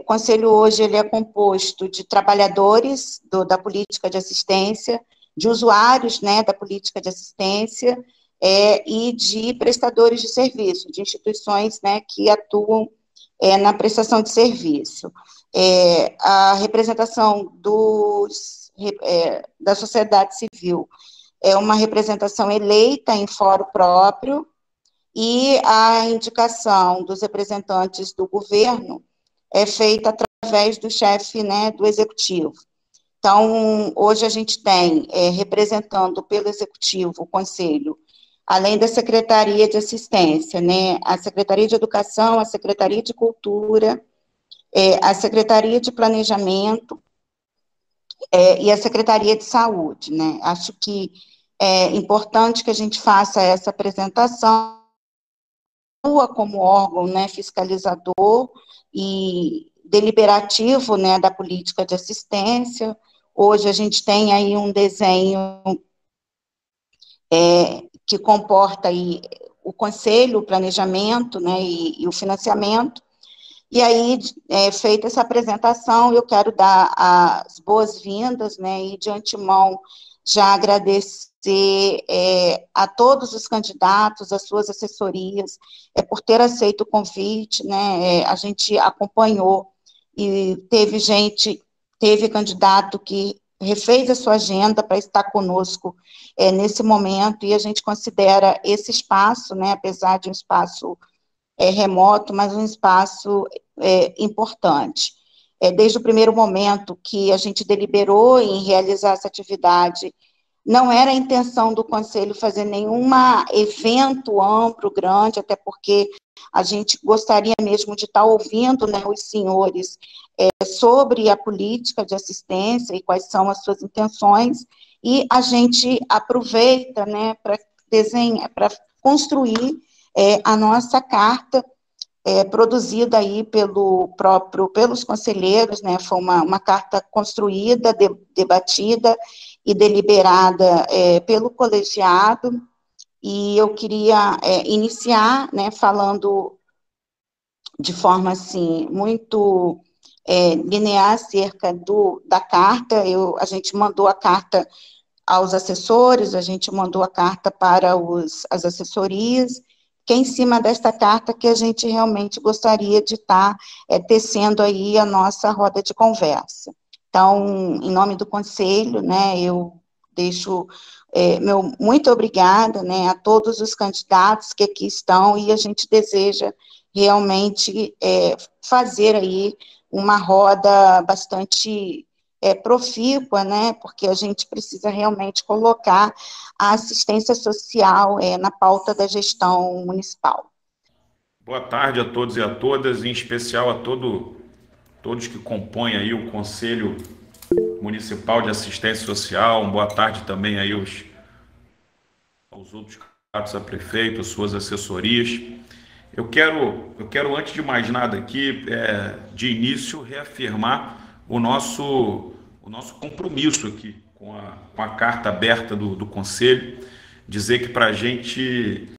Conselho hoje ele é composto de trabalhadores da política de assistência, de usuários, né, da política de assistência, e de prestadores de serviço, de instituições, né, que atuam na prestação de serviço. A representação da sociedade civil é uma representação eleita em fórum próprio, e a indicação dos representantes do governo é feita através do chefe, né, do executivo. Então, hoje a gente tem, representando pelo executivo, o conselho, além da Secretaria de Assistência, né, a Secretaria de Educação, a Secretaria de Cultura, a Secretaria de Planejamento, e a Secretaria de Saúde, né. Acho que é importante que a gente faça essa apresentação, como órgão, né, fiscalizador e deliberativo, né, da política de assistência. Hoje a gente tem aí um desenho que comporta aí o conselho, o planejamento, né, e o financiamento. E aí, feita essa apresentação, eu quero dar as boas-vindas, né, e de antemão já agradecer a todos os candidatos, as suas assessorias, por ter aceito o convite, né, a gente acompanhou, e teve candidato que refez a sua agenda para estar conosco nesse momento, e a gente considera esse espaço, né, apesar de um espaço remoto, mas um espaço importante. Desde o primeiro momento que a gente deliberou em realizar essa atividade, não era a intenção do Conselho fazer nenhum evento amplo, grande, até porque a gente gostaria mesmo de estar ouvindo, né, os senhores sobre a política de assistência e quais são as suas intenções, e a gente aproveita, né, para desenhar, para construir a nossa carta, produzida aí pelos conselheiros, né, foi uma carta construída, debatida e deliberada pelo colegiado, e eu queria iniciar, né, falando de forma, assim, muito linear acerca da carta. A gente mandou a carta aos assessores, a gente mandou a carta para as assessorias, que é em cima desta carta que a gente realmente gostaria de estar tecendo aí a nossa roda de conversa. Então, em nome do Conselho, né, eu deixo meu muito obrigada, né, a todos os candidatos que aqui estão, e a gente deseja realmente fazer aí uma roda bastante profícua, né, porque a gente precisa realmente colocar a assistência social na pauta da gestão municipal. Boa tarde a todos e a todas, em especial a todos que compõem aí o Conselho Municipal de Assistência Social. Boa tarde também aí aos outros candidatos a prefeito, suas assessorias. Eu quero antes de mais nada aqui, de início, reafirmar o nosso compromisso aqui com a carta aberta do Conselho, dizer que para a gente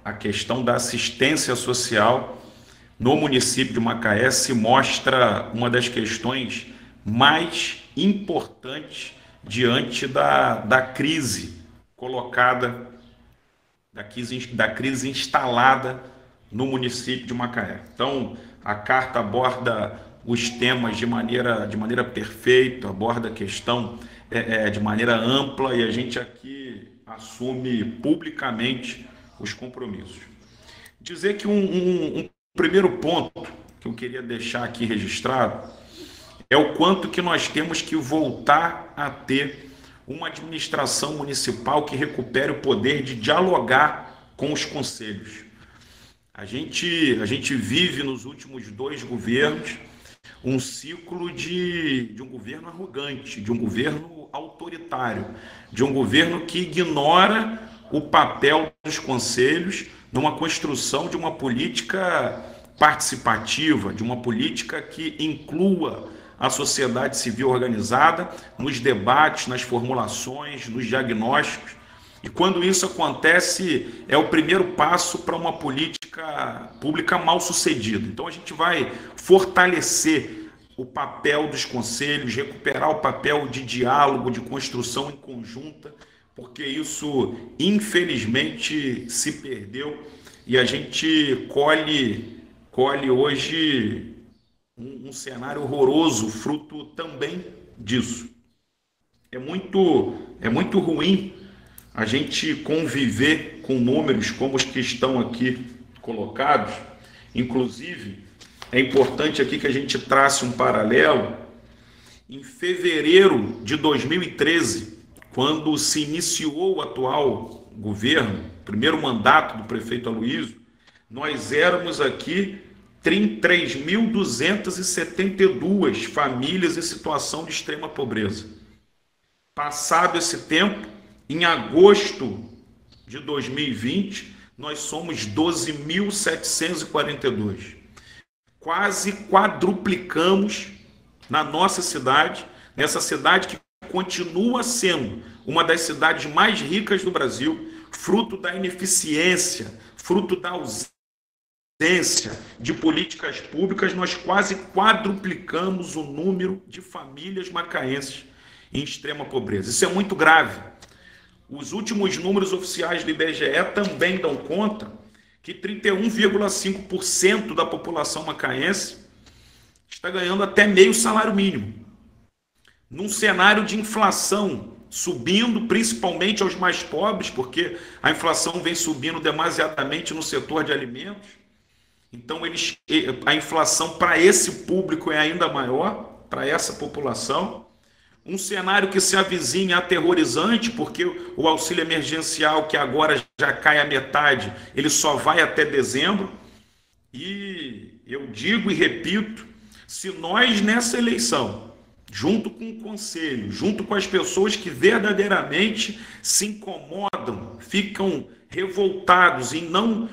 a questão da assistência social no município de Macaé se mostra uma das questões mais importantes diante da crise colocada, da crise instalada no município de Macaé. Então, a carta aborda os temas de maneira perfeita, aborda a questão de maneira ampla, e a gente aqui assume publicamente os compromissos. Dizer que um primeiro ponto que eu queria deixar aqui registrado é o quanto que nós temos que voltar a ter uma administração municipal que recupere o poder de dialogar com os conselhos. A gente vive nos últimos 2 governos um ciclo de um governo arrogante, de um governo autoritário, de um governo que ignora o papel dos conselhos numa construção de uma política participativa, de uma política que inclua a sociedade civil organizada nos debates, nas formulações, nos diagnósticos. E quando isso acontece, é o primeiro passo para uma política pública mal sucedida. Então a gente vai fortalecer o papel dos conselhos, recuperar o papel de diálogo, de construção em conjunta, porque isso, infelizmente, se perdeu e a gente colhe hoje um cenário horroroso, fruto também disso. É muito ruim a gente conviver com números como os que estão aqui colocados. Inclusive, é importante aqui que a gente trace um paralelo. Em fevereiro de 2013, quando se iniciou o atual governo, primeiro mandato do prefeito Aloysio, nós éramos aqui 3.272 famílias em situação de extrema pobreza. Passado esse tempo, em agosto de 2020, nós somos 12.742. Quase quadruplicamos na nossa cidade, nessa cidade que continua sendo uma das cidades mais ricas do Brasil, fruto da ineficiência, fruto da ausência de políticas públicas. Nós quase quadruplicamos o número de famílias macaenses em extrema pobreza. Isso é muito grave. Os últimos números oficiais do IBGE também dão conta que 31,5% da população macaense está ganhando até meio salário mínimo. Num cenário de inflação subindo, principalmente aos mais pobres, porque a inflação vem subindo demasiadamente no setor de alimentos. Então, a inflação para esse público é ainda maior, para essa população. Um cenário que se avizinha aterrorizante, porque o auxílio emergencial, que agora já cai a metade, ele só vai até dezembro. E eu digo e repito, se nós nessa eleição, junto com o conselho, junto com as pessoas que verdadeiramente se incomodam, ficam revoltados em não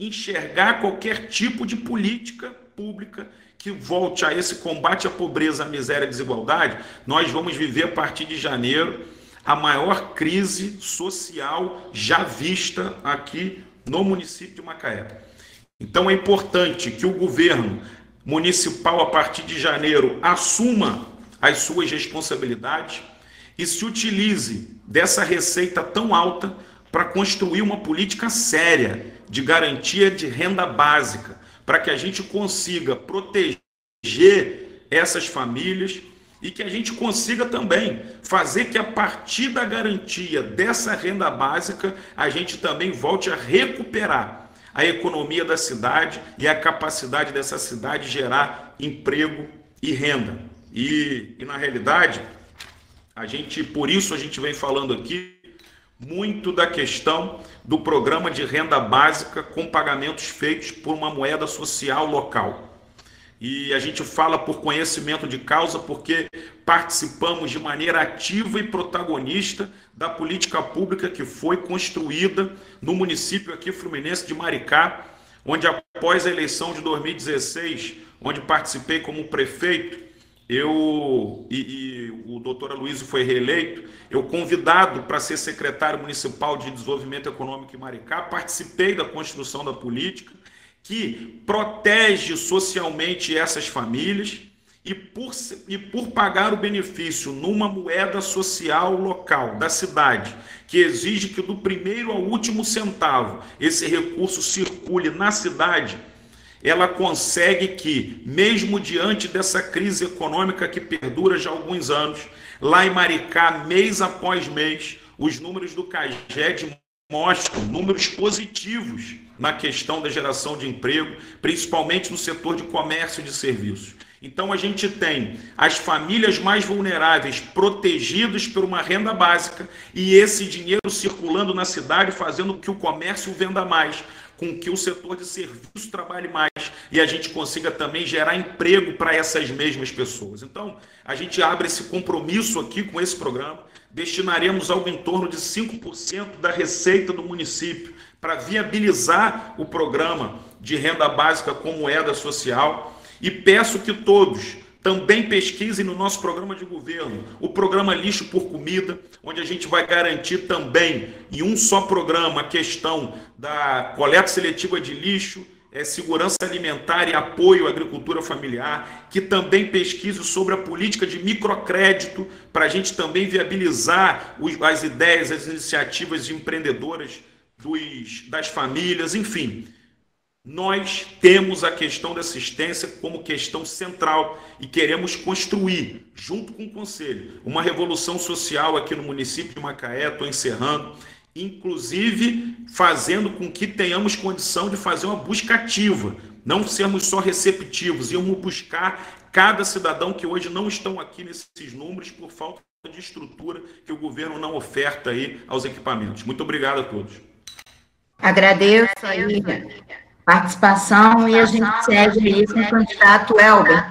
enxergar qualquer tipo de política pública que volte a esse combate à pobreza, à miséria e à desigualdade, nós vamos viver a partir de janeiro a maior crise social já vista aqui no município de Macaé. Então é importante que o governo municipal, a partir de janeiro, assuma as suas responsabilidades e se utilize dessa receita tão alta para construir uma política séria de garantia de renda básica, para que a gente consiga proteger essas famílias e que a gente consiga também fazer que, a partir da garantia dessa renda básica, a gente também volte a recuperar a economia da cidade e a capacidade dessa cidade gerar emprego e renda. E na realidade, por isso a gente vem falando aqui muito da questão do programa de renda básica com pagamentos feitos por uma moeda social local. E a gente fala por conhecimento de causa, porque participamos de maneira ativa e protagonista da política pública que foi construída no município aqui fluminense de Maricá, onde após a eleição de 2016, onde participei como prefeito, o doutor Aloysio foi reeleito, eu convidado para ser secretário municipal de desenvolvimento econômico em Maricá, participei da construção da política que protege socialmente essas famílias e por pagar o benefício numa moeda social local da cidade, que exige que do primeiro ao último centavo esse recurso circule na cidade, ela consegue que, mesmo diante dessa crise econômica que perdura já há alguns anos, lá em Maricá, mês após mês, os números do CAGED mostram números positivos na questão da geração de emprego, principalmente no setor de comércio e de serviços. Então a gente tem as famílias mais vulneráveis protegidas por uma renda básica e esse dinheiro circulando na cidade, fazendo com que o comércio venda mais, com que o setor de serviços trabalhe mais e a gente consiga também gerar emprego para essas mesmas pessoas. Então, a gente abre esse compromisso aqui com esse programa, destinaremos algo em torno de 5% da receita do município para viabilizar o programa de renda básica com moeda social e peço que todos Também pesquisem no nosso programa de governo, o programa Lixo por Comida, onde a gente vai garantir também, em um só programa, a questão da coleta seletiva de lixo, segurança alimentar e apoio à agricultura familiar, que também pesquise sobre a política de microcrédito, para a gente também viabilizar as ideias, as iniciativas empreendedoras das famílias, enfim. Nós temos a questão da assistência como questão central e queremos construir, junto com o Conselho, uma revolução social aqui no município de Macaé. Estou encerrando, inclusive fazendo com que tenhamos condição de fazer uma busca ativa, não sermos só receptivos, irmos buscar cada cidadão que hoje não estão aqui nesses números por falta de estrutura que o governo não oferta aí aos equipamentos. Muito obrigado a todos. Agradeço aí participação e a gente segue aí com o candidato Elber.